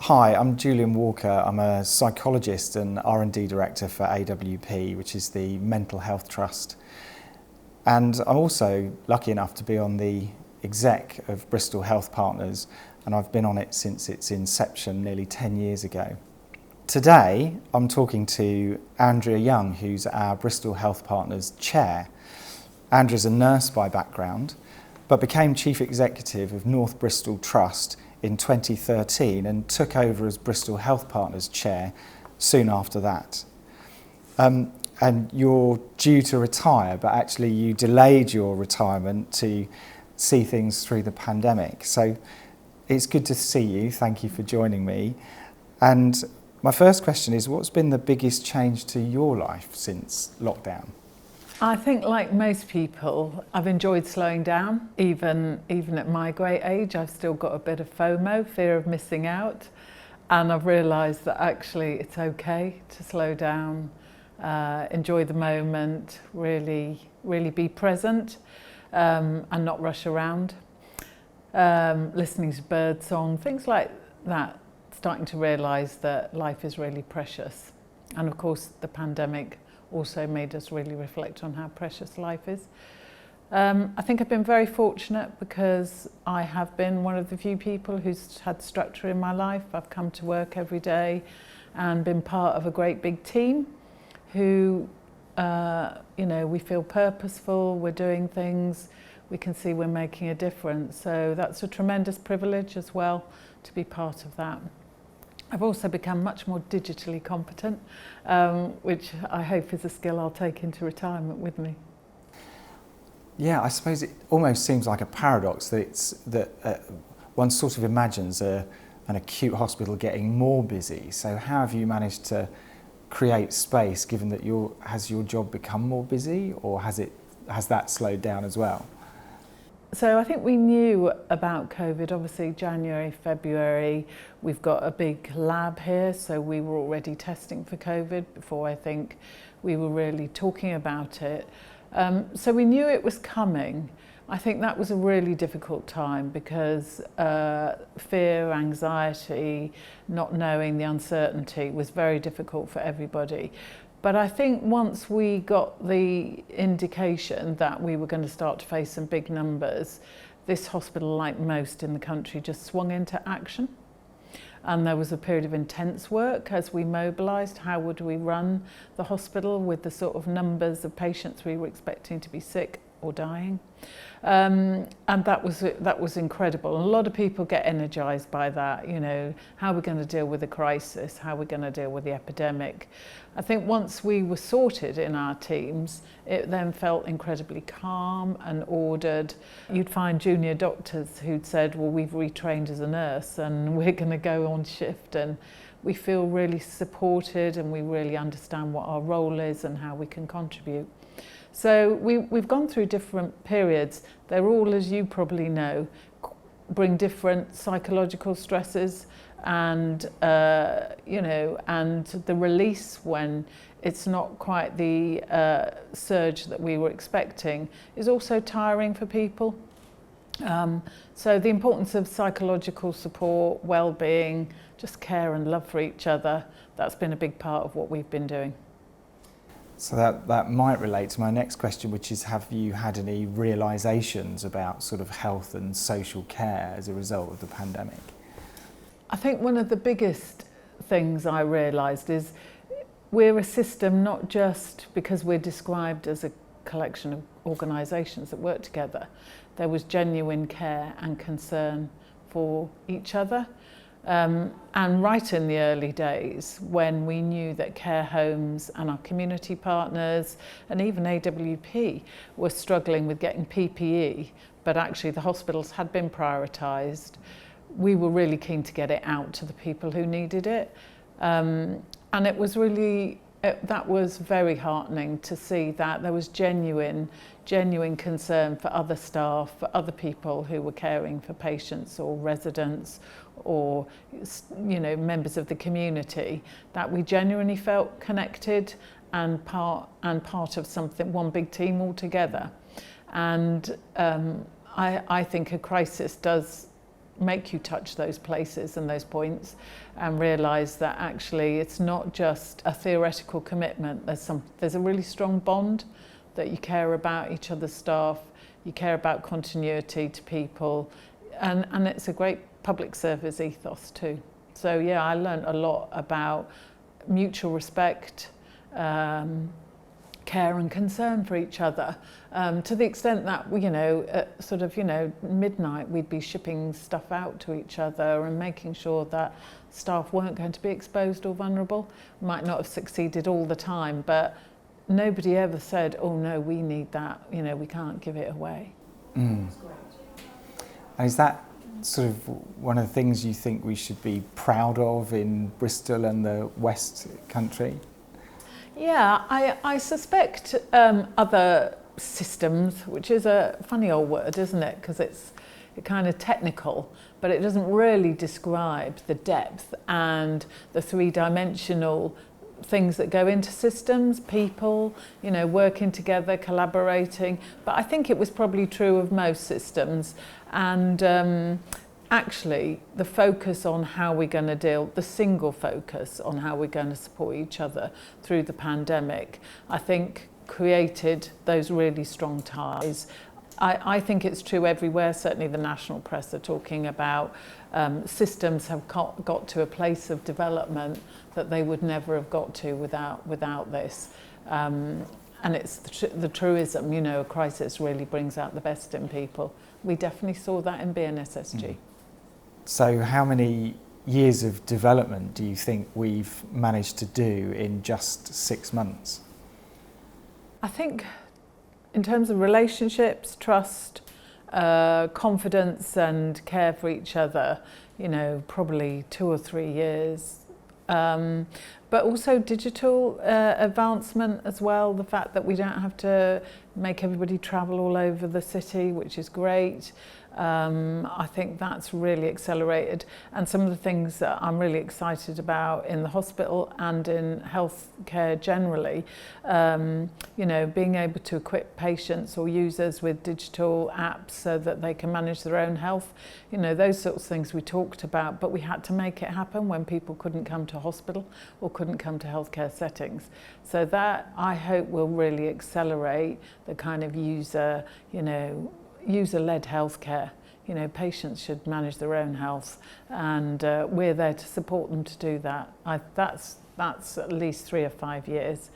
Hi, I'm Julian Walker. I'm a psychologist and R&D director for AWP, which is the Mental Health Trust. And I'm also lucky enough to be on the exec of Bristol Health Partners, and I've been on it since its inception nearly 10 years ago. Today, I'm talking to Andrea Young, who's our Bristol Health Partners chair. Andrea's a nurse by background, but became chief executive of North Bristol Trust in 2013 and took over as Bristol Health Partners chair soon after that. And you're due to retire, but actually you delayed your retirement to see things through the pandemic. So it's good to see you. Thank you for joining me. And my first question is, what's been the biggest change to your life since lockdown? I think, like most people, I've enjoyed slowing down. Even at my great age, I've still got a bit of FOMO, fear of missing out. And I've realised that actually it's okay to slow down, enjoy the moment, really be present, and not rush around. Listening to bird song, things like that, starting to realise that life is really precious. And of course, the pandemic also made us really reflect on how precious life is. I think I've been very fortunate because I have been one of the few people who's had structure in my life. I've come to work every day and been part of a great big team who, we feel purposeful, we're doing things, we can see we're making a difference. So that's a tremendous privilege as well to be part of that. I've also become much more digitally competent, which I hope is a skill I'll take into retirement with me. Yeah, I suppose it almost seems like a paradox that one sort of imagines an acute hospital getting more busy. So how have you managed to create space, given that has your job become more busy, or has that slowed down as well? So I think we knew about COVID, obviously January, February. We've got a big lab here, so we were already testing for COVID before I think we were really talking about it. So we knew it was coming. I think that was a really difficult time because fear, anxiety, not knowing, the uncertainty was very difficult for everybody. But I think once we got the indication that we were going to start to face some big numbers, this hospital, like most in the country, just swung into action. And there was a period of intense work as we mobilised. How would we run the hospital with the sort of numbers of patients we were expecting to be sick or dying? And that was incredible. And a lot of people get energised by that, how we're going to deal with the crisis, how we're going to deal with the epidemic. I think once we were sorted in our teams, it then felt incredibly calm and ordered. You'd find junior doctors who'd said, well, we've retrained as a nurse and we're going to go on shift, and we feel really supported and we really understand what our role is and how we can contribute. So we've gone through different periods. They're all, as you probably know, bring different psychological stresses and, and the release when it's not quite the surge that we were expecting is also tiring for people. So the importance of psychological support, well-being, just care and love for each other, that's been a big part of what we've been doing. So that might relate to my next question, which is, have you had any realisations about sort of health and social care as a result of the pandemic? I think one of the biggest things I realised is we're a system not just because we're described as a collection of organisations that work together. There was genuine care and concern for each other. And right in the early days, when we knew that care homes and our community partners and even AWP were struggling with getting PPE, but actually the hospitals had been prioritised, we were really keen to get it out to the people who needed it. And it was really, that was very heartening to see that there was genuine concern for other staff, for other people who were caring for patients or residents or members of the community, that we genuinely felt connected and part of something, one big team all together. And I think a crisis does make you touch those places and those points and realise that actually it's not just a theoretical commitment. There's a really strong bond, that you care about each other's staff, you care about continuity to people, and it's a great public service ethos too. So yeah, I learned a lot about mutual respect, care and concern for each other, to the extent that at sort of midnight we'd be shipping stuff out to each other and making sure that staff weren't going to be exposed or vulnerable. Might not have succeeded all the time, but nobody ever said, oh no, we need that, we can't give it away. And is that sort of one of the things you think we should be proud of in Bristol and the West Country? Yeah, I suspect other systems, which is a funny old word, isn't it? Because it's kind of technical, but it doesn't really describe the depth and the three-dimensional things that go into systems, people, working together, collaborating. But I think it was probably true of most systems. And actually, the focus on how we're going to deal, the single focus on how we're going to support each other through the pandemic, I think created those really strong ties. I think it's true everywhere. Certainly the national press are talking about systems have got to a place of development that they would never have got to without this. And it's the truism, a crisis really brings out the best in people. We definitely saw that in BNSSG. So how many years of development do you think we've managed to do in just 6 months? I think in terms of relationships, trust, confidence and care for each other, probably 2 or 3 years. But also digital advancement as well, the fact that we don't have to make everybody travel all over the city, which is great. I think that's really accelerated. And some of the things that I'm really excited about in the hospital and in healthcare generally, being able to equip patients or users with digital apps so that they can manage their own health, those sorts of things we talked about, but we had to make it happen when people couldn't come to hospital or couldn't come to healthcare settings. So that, I hope, will really accelerate the kind of user-led healthcare. Patients should manage their own health, and we're there to support them to do that. That's at least 3 or 5 years.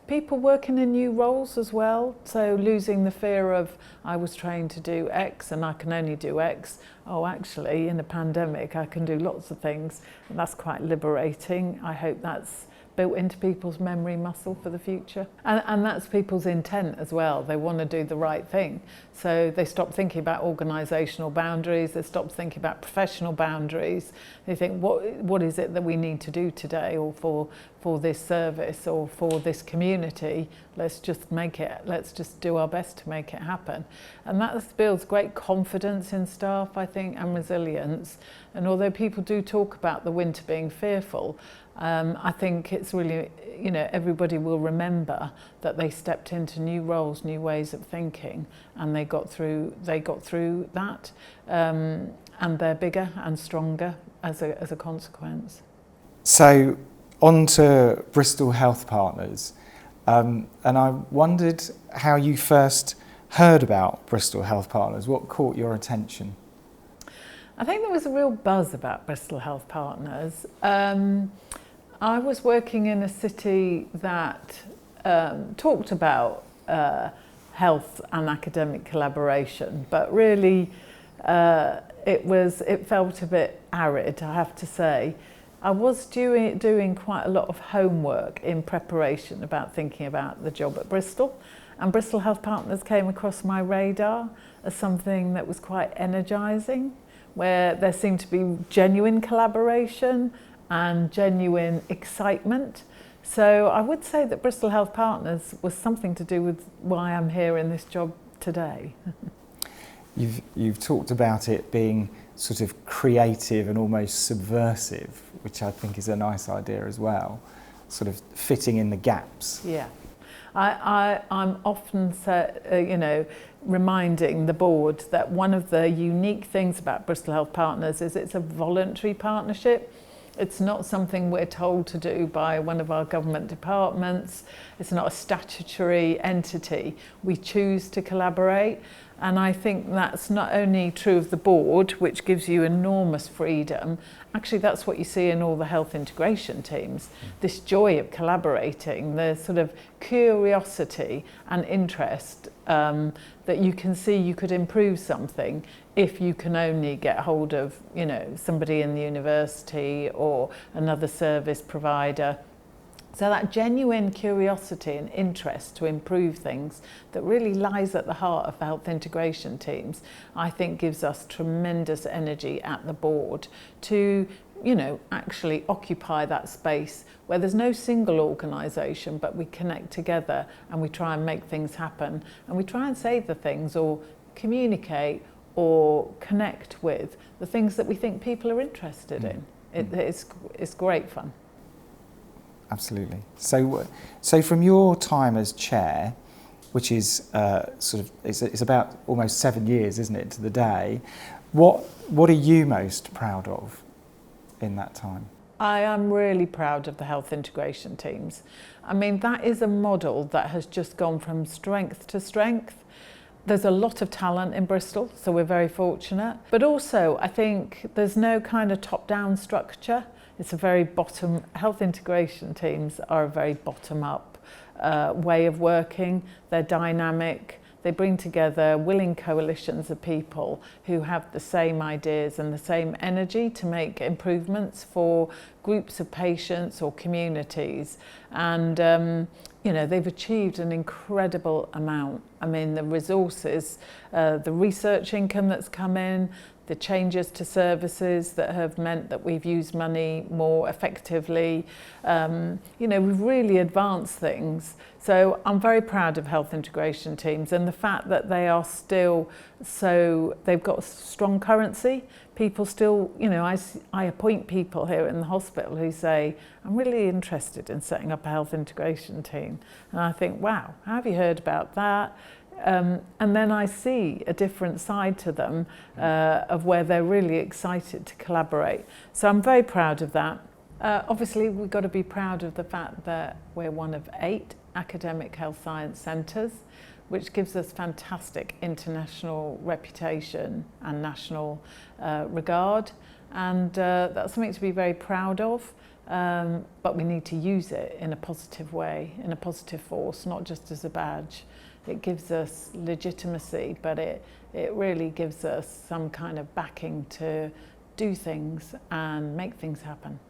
People working in new roles as well, so losing the fear of, I was trained to do X and I can only do X. Oh, actually, in a pandemic, I can do lots of things, and that's quite liberating. I hope that's built into people's memory muscle for the future. And that's people's intent as well. They want to do the right thing. So they stop thinking about organisational boundaries, they stop thinking about professional boundaries. They think, what is it that we need to do today, or for this service or for this community? Let's just do our best to make it happen. And that builds great confidence in staff, I think, and resilience. And although people do talk about the winter being fearful, I think it's really, everybody will remember that they stepped into new roles, new ways of thinking, and they got through that, and they're bigger and stronger as a consequence. So on to Bristol Health Partners, and I wondered how you first heard about Bristol Health Partners. What caught your attention? I think there was a real buzz about Bristol Health Partners. I was working in a city that talked about health and academic collaboration, but really it felt a bit arid, I have to say. I was doing quite a lot of homework in preparation about thinking about the job at Bristol, and Bristol Health Partners came across my radar as something that was quite energising, where there seemed to be genuine collaboration and genuine excitement. So I would say that Bristol Health Partners was something to do with why I'm here in this job today. You've talked about it being sort of creative and almost subversive, which I think is a nice idea as well, sort of fitting in the gaps. Yeah. I'm often reminding the board that one of the unique things about Bristol Health Partners is it's a voluntary partnership. It's not something we're told to do by one of our government departments. It's not a statutory entity. We choose to collaborate. And I think that's not only true of the board, which gives you enormous freedom. Actually, that's what you see in all the health integration teams. This joy of collaborating, the sort of curiosity and interest that you can see you could improve something if you can only get hold of, somebody in the university or another service provider. So that genuine curiosity and interest to improve things that really lies at the heart of health integration teams, I think gives us tremendous energy at the board to, actually occupy that space where there's no single organisation, but we connect together and we try and make things happen, and we try and say the things or communicate or connect with the things that we think people are interested in. It's great fun. Absolutely. So from your time as chair, which is it's about almost 7 years, isn't it, to the day, what are you most proud of in that time? I am really proud of the health integration teams. I mean, that is a model that has just gone from strength to strength. There's a lot of talent in Bristol, so we're very fortunate. But also, I think there's no kind of top-down structure. It's a very health integration teams are a very bottom-up way of working. They're dynamic. They bring together willing coalitions of people who have the same ideas and the same energy to make improvements for groups of patients or communities. And, they've achieved an incredible amount. I mean, the resources, the research income that's come in, the changes to services that have meant that we've used money more effectively. We've really advanced things. So I'm very proud of health integration teams and the fact that they are still they've got strong currency. People still, I appoint people here in the hospital who say, I'm really interested in setting up a health integration team. And I think, wow, how have you heard about that? And then I see a different side to them of where they're really excited to collaborate. So I'm very proud of that. Obviously, we've got to be proud of the fact that we're one of 8 academic health science centres, which gives us fantastic international reputation and national regard. And that's something to be very proud of. But we need to use it in a positive way, in a positive force, not just as a badge. It gives us legitimacy, but it really gives us some kind of backing to do things and make things happen.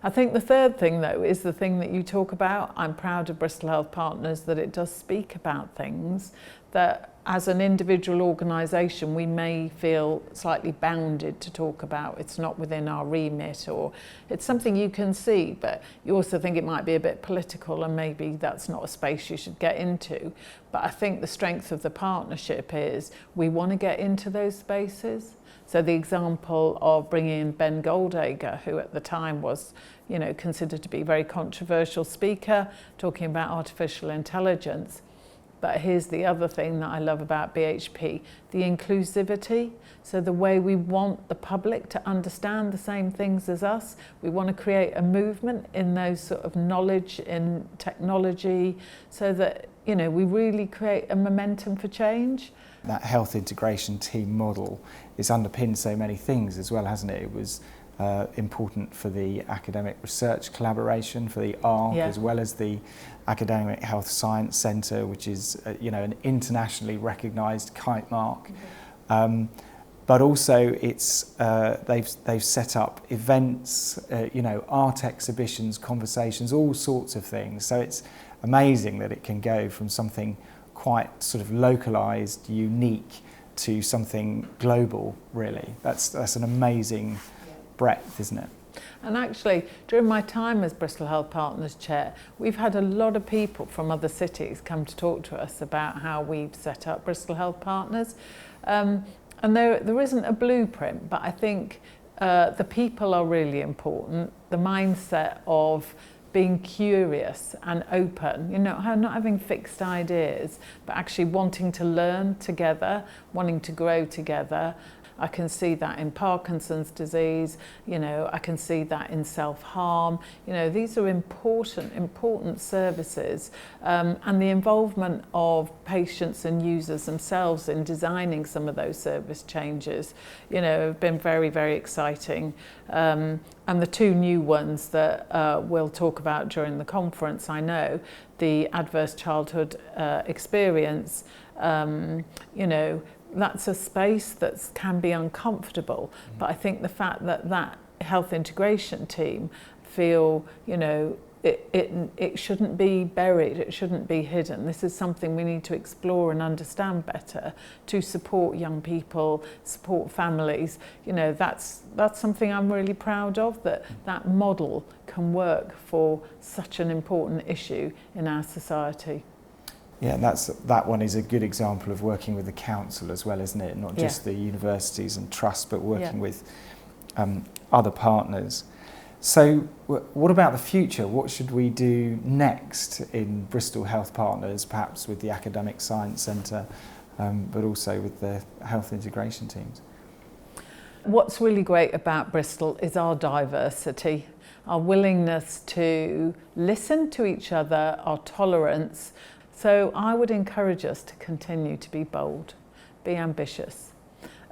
I think the third thing, though, is the thing that you talk about. I'm proud of Bristol Health Partners that it does speak about things that as an individual organisation we may feel slightly bounded to talk about. It's not within our remit, or it's something you can see, but you also think it might be a bit political and maybe that's not a space you should get into. But I think the strength of the partnership is we want to get into those spaces. So the example of bringing in Ben Goldacre, who at the time was, considered to be a very controversial speaker, talking about artificial intelligence. But here's the other thing that I love about BHP, the inclusivity. So the way we want the public to understand the same things as us. We want to create a movement in those sort of knowledge in technology so that, we really create a momentum for change. That health integration team model has underpinned so many things as well, hasn't it? It was important for the academic research collaboration, for the ARC, as well as the Academic Health Science Centre, which is an internationally recognised kite mark. But also they've set up events, art exhibitions, conversations, all sorts of things. So it's amazing that it can go from something quite sort of localised, unique, to something global, really. That's an amazing breadth, isn't it? And actually, during my time as Bristol Health Partners Chair, we've had a lot of people from other cities come to talk to us about how we've set up Bristol Health Partners. And there isn't a blueprint, but I think the people are really important. The mindset of being curious and open, not having fixed ideas, but actually wanting to learn together, wanting to grow together. I can see that in Parkinson's disease, I can see that in self-harm. These are important services, and the involvement of patients and users themselves in designing some of those service changes, have been very, very exciting. And the two new ones that we'll talk about during the conference, I know, the adverse childhood experience, that's a space that can be uncomfortable. But I think the fact that health integration team feel, it shouldn't be buried, it shouldn't be hidden. This is something we need to explore and understand better to support young people, support families. That's something I'm really proud of, that model can work for such an important issue in our society. Yeah, and that one is a good example of working with the council as well, isn't it? Not just the universities and trusts, but working with other partners. So what about the future? What should we do next in Bristol Health Partners, perhaps with the Academic Science Centre, but also with the health integration teams? What's really great about Bristol is our diversity, our willingness to listen to each other, our tolerance. So I would encourage us to continue to be bold, be ambitious.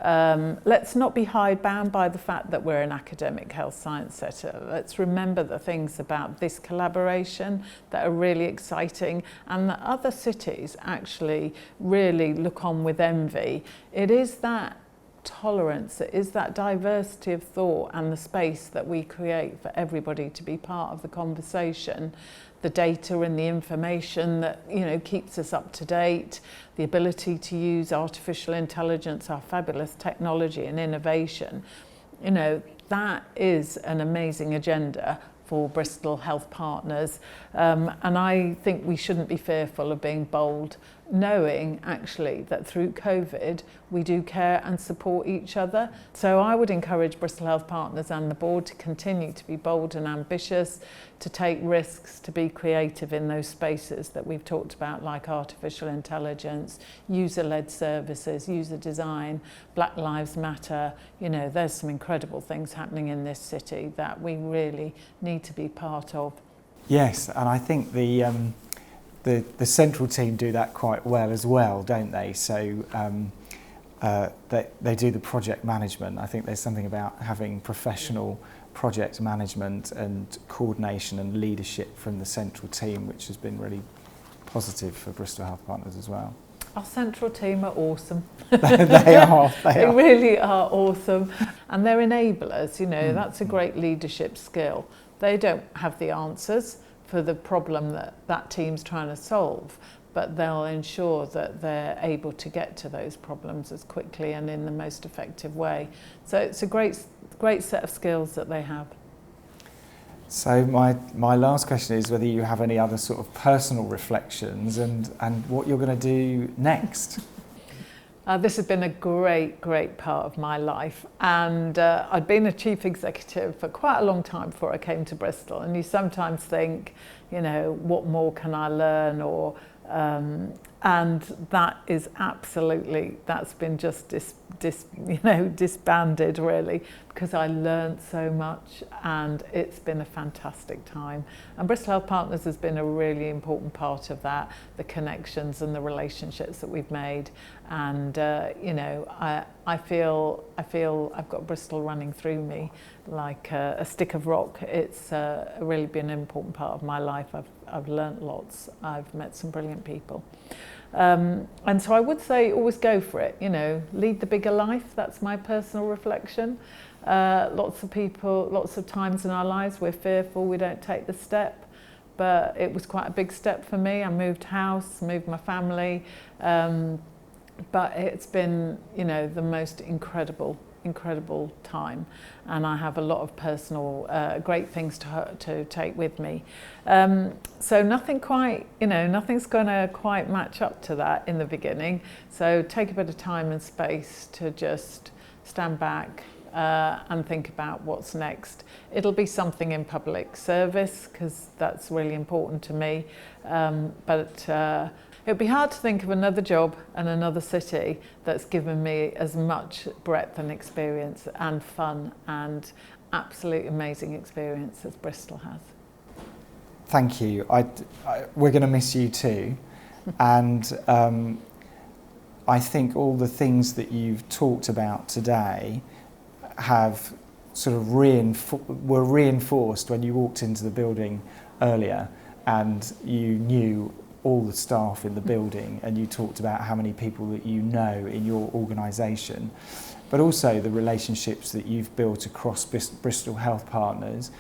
Let's not be hidebound by the fact that we're an academic health science centre. Let's remember the things about this collaboration that are really exciting and that other cities actually really look on with envy. It is that tolerance, it is that diversity of thought and the space that we create for everybody to be part of the conversation, the data and the information that keeps us up to date, the ability to use artificial intelligence, our fabulous technology and innovation. That is an amazing agenda for Bristol Health Partners, and I think we shouldn't be fearful of being bold, knowing actually that through COVID we do care and support each other. So I would encourage Bristol Health Partners and the board to continue to be bold and ambitious, to take risks, to be creative in those spaces that we've talked about, like artificial intelligence, user-led services, user design, Black Lives Matter. There's some incredible things happening in this city that we really need to be part of. Yes, and I think the central team do that quite well as well, don't they? So they do the project management. I think there's something about having professional project management and coordination and leadership from the central team, which has been really positive for Bristol Health Partners as well. Our central team are awesome. They are. They really are awesome. And they're enablers, that's a great leadership skill. They don't have the answers for the problem that team's trying to solve, but they'll ensure that they're able to get to those problems as quickly and in the most effective way. So it's a great set of skills that they have. So my last question is whether you have any other sort of personal reflections and what you're going to do next. This has been a great part of my life, and I'd been a chief executive for quite a long time before I came to Bristol, and you sometimes think, what more can I learn, or and that is that's been just disbanded really, because I learned so much and it's been a fantastic time. And Bristol Health Partners has been a really important part of that, the connections and the relationships that we've made. And I feel I've got Bristol running through me like a stick of rock. It's really been an important part of my life. I've learnt lots. I've met some brilliant people. And so I would say always go for it, lead the bigger life. That's my personal reflection. Lots of people, lots of times in our lives we're fearful, we don't take the step, but it was quite a big step for me. I moved house, moved my family, but it's been, the most incredible time, and I have a lot of personal great things to take with me. So nothing's going to quite match up to that in the beginning. So take a bit of time and space to just stand back, and think about what's next. It'll be something in public service because that's really important to me, but it'd be hard to think of another job and another city that's given me as much breadth and experience and fun and absolutely amazing experience as Bristol has. Thank you. We're going to miss you too, and I think all the things that you've talked about today have sort of were reinforced when you walked into the building earlier and you knew all the staff in the building and you talked about how many people that you know in your organisation, but also the relationships that you've built across Bristol Health Partners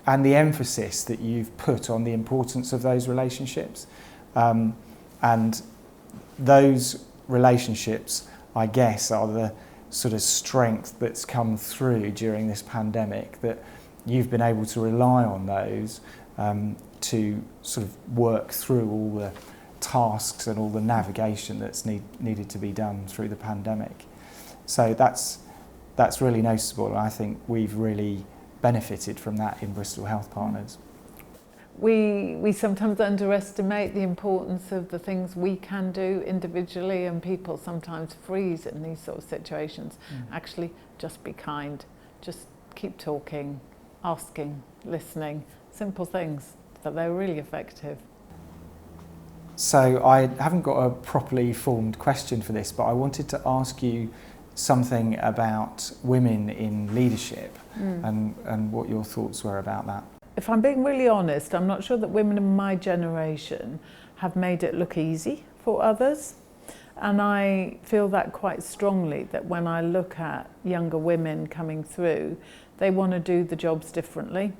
and the emphasis that you've put on the importance of those relationships. And those relationships, I guess, are the sort of strength that's come through during this pandemic, that you've been able to rely on those to sort of work through all the tasks and all the navigation that's needed to be done through the pandemic. So that's really noticeable, and I think we've really benefited from that in Bristol Health Partners. We sometimes underestimate the importance of the things we can do individually, and people sometimes freeze in these sort of situations. Actually, just be kind, just keep talking, asking, listening, simple things, but they're really effective. So I haven't got a properly formed question for this, but I wanted to ask you something about women in leadership and what your thoughts were about that. If I'm being really honest, I'm not sure that women in my generation have made it look easy for others. And I feel that quite strongly, that when I look at younger women coming through, they want to do the jobs differently.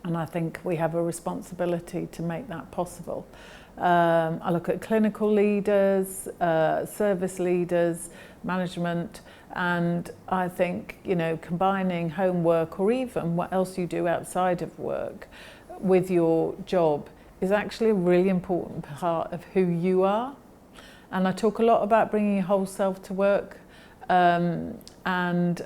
And I think we have a responsibility to make that possible. I look at clinical leaders, service leaders, management, and I think, you know, combining homework or even what else you do outside of work with your job is actually a really important part of who you are. And I talk a lot about bringing your whole self to work, and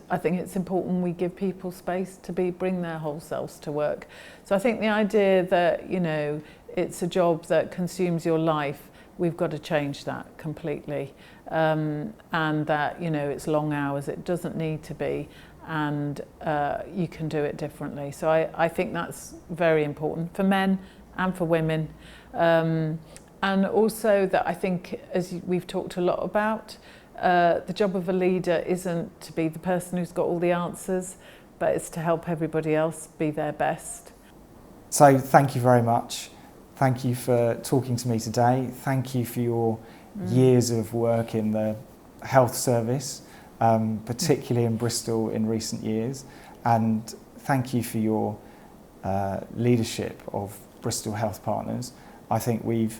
I think it's important we give people space to bring their whole selves to work. So I think the idea that, you know, it's a job that consumes your life, we've got to change that completely, and that, you know, it's long hours, it doesn't need to be, and you can do it differently. So I think that's very important for men and for women, and also that I think, as we've talked a lot about, the job of a leader isn't to be the person who's got all the answers, but it's to help everybody else be their best. So thank you very much. Thank you for talking to me today. Thank you for your years of work in the health service, particularly in Bristol in recent years. And thank you for your leadership of Bristol Health Partners. I think we've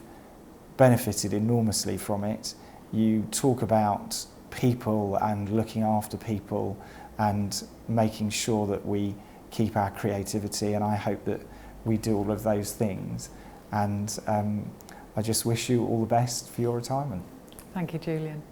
benefited enormously from it. You talk about people and looking after people and making sure that we keep our creativity, and I hope that we do all of those things. And I just wish you all the best for your retirement. Thank you, Julian.